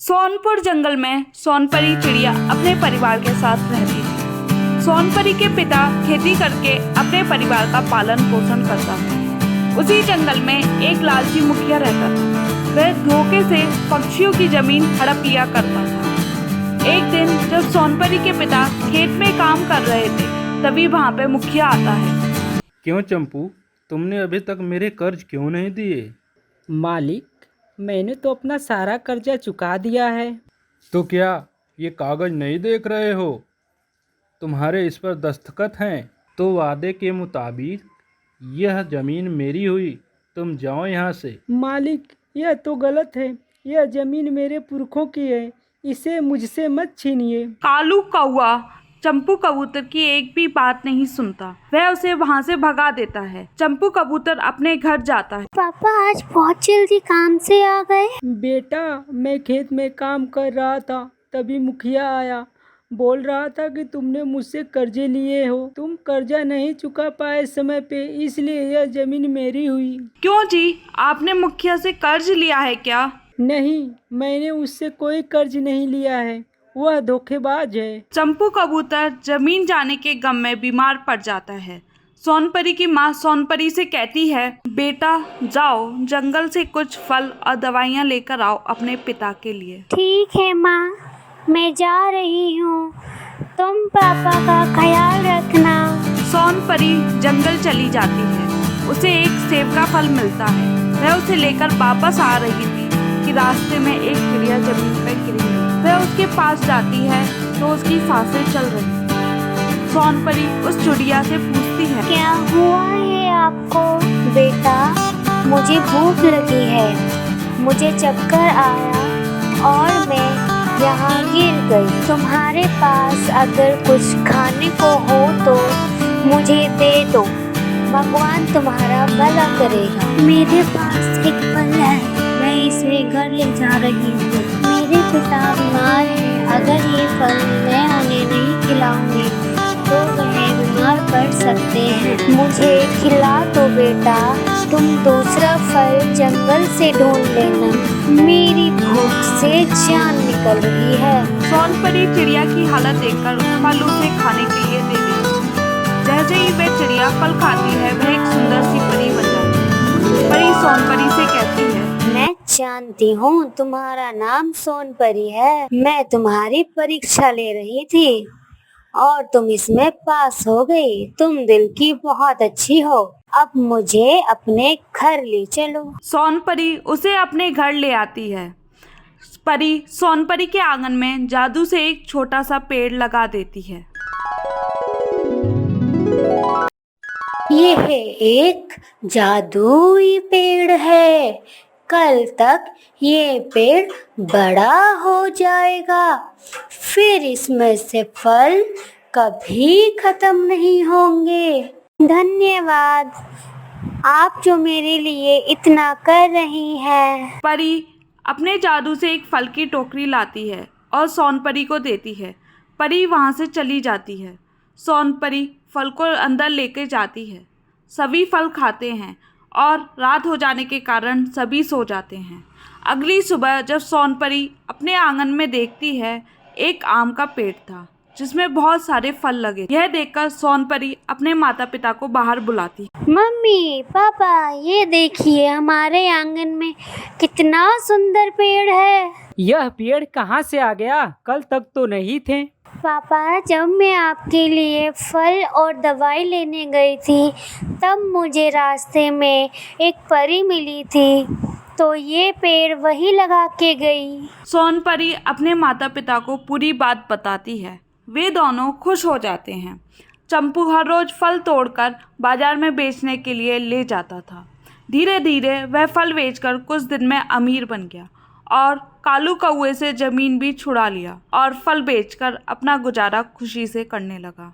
सोनपुर जंगल में सोनपरी चिड़िया अपने परिवार के साथ रहती थी। सोनपरी के पिता खेती करके अपने परिवार का पालन पोषण करता था। उसी जंगल में एक लालची मुखिया रहता था। वह धोखे से पक्षियों की जमीन हड़प लिया करता था। एक दिन जब सोनपरी के पिता खेत में काम कर रहे थे, तभी वहाँ पे मुखिया आता है। क्यों चंपू, तुमने अभी तक मेरे कर्ज क्यों नहीं दिए? मालिक, मैंने तो अपना सारा कर्जा चुका दिया है। तो क्या ये कागज नहीं देख रहे हो? तुम्हारे इस पर दस्तखत हैं। तो वादे के मुताबिक यह जमीन मेरी हुई। तुम जाओ यहाँ से। मालिक, यह तो गलत है। यह जमीन मेरे पुरखों की है, इसे मुझसे मत छीनिए। कालू कौआ चंपू कबूतर की एक भी बात नहीं सुनता। वह उसे वहाँ से भगा देता है। चंपू कबूतर अपने घर जाता है। पापा आज बहुत जल्दी काम से आ गए। बेटा, मैं खेत में काम कर रहा था, तभी मुखिया आया। बोल रहा था कि तुमने मुझसे कर्जे लिए हो, तुम कर्जा नहीं चुका पाए समय पे, इसलिए यह जमीन मेरी हुई। क्यों जी, आपने मुखिया से कर्ज लिया है क्या? नहीं, मैंने उससे कोई कर्ज नहीं लिया है, वह धोखेबाज है। चंपू कबूतर जमीन जाने के गम में बीमार पड़ जाता है। सोनपरी की माँ सोनपरी से कहती है, बेटा जाओ जंगल से कुछ फल और दवाइयाँ लेकर आओ अपने पिता के लिए। ठीक है माँ, मैं जा रही हूँ। तुम पापा का ख्याल रखना। सोनपरी जंगल चली जाती है। उसे एक सेब का फल मिलता है। वह उसे लेकर वापस आ रही थी कि रास्ते में एक चिड़िया जमीन पर गिरी। वह उसके पास जाती है तो उसकी सांसें चल रही। सोनपरी उस चिड़िया से पूछती है, क्या हुआ है आपको? बेटा, मुझे भूख लगी है, मुझे चक्कर आया और मैं यहाँ गिर गई। तुम्हारे पास अगर कुछ खाने को हो तो मुझे दे दो, भगवान तुम्हारा भला करेगा। मेरे पास एक फल है, मैं इसे घर ले जा रही हूँ। मेरे पिता बीमार हैं, अगर ये फल मैं उन्हें नहीं खिलाऊंगी तो वह बीमार पड़ सकते हैं। मुझे खिला दो बेटा, तुम दूसरा फल जंगल से ढूंढ लेना, मेरी भूख से जान निकल रही है। सोनपरी चिड़िया की हालत देखकर फल उसे खाने के लिए दे देती है। जैसे ही वह चिड़िया फल खाती है, वह एक सुंदर सी परी बन जाती है। परी सोनपरी से कहती है, मैं जानती हूँ तुम्हारा नाम सोनपरी है। मैं तुम्हारी परीक्षा ले रही थी और तुम इसमें पास हो गई। तुम दिल की बहुत अच्छी हो। अब मुझे अपने घर ले चलो। सोनपरी उसे अपने घर ले आती है। परी सोनपरी के आंगन में जादू से एक छोटा सा पेड़ लगा देती है। यह एक जादुई पेड़ है, कल तक ये पेड़ बड़ा हो जाएगा, फिर इसमें से फल कभी खत्म नहीं होंगे। धन्यवाद, आप जो मेरे लिए इतना कर रही हैं। परी अपने जादू से एक फल की टोकरी लाती है और सोनपरी को देती है। परी वहाँ से चली जाती है। सोनपरी फल को अंदर लेके जाती है। सभी फल खाते हैं और रात हो जाने के कारण सभी सो जाते हैं। अगली सुबह जब सोनपरी अपने आंगन में देखती है, एक आम का पेड़ था जिसमें बहुत सारे फल लगे। यह देखकर सोनपरी अपने माता पिता को बाहर बुलाती। मम्मी, पापा, ये देखिए हमारे आंगन में कितना सुंदर पेड़ है। यह पेड़ कहाँ से आ गया? कल तक तो नहीं थे। पापा, जब मैं आपके लिए फल और दवाई लेने गई थी, तब मुझे रास्ते में एक परी मिली थी, तो ये पेड़ वही लगा के गई। सोनपरी अपने माता पिता को पूरी बात बताती है। वे दोनों खुश हो जाते हैं। चंपू हर रोज फल तोड़कर बाजार में बेचने के लिए ले जाता था। धीरे धीरे वह फल बेचकर कुछ दिन में अमीर बन गया और कालू कौए से जमीन भी छुड़ा लिया और फल बेचकर अपना गुजारा खुशी से करने लगा।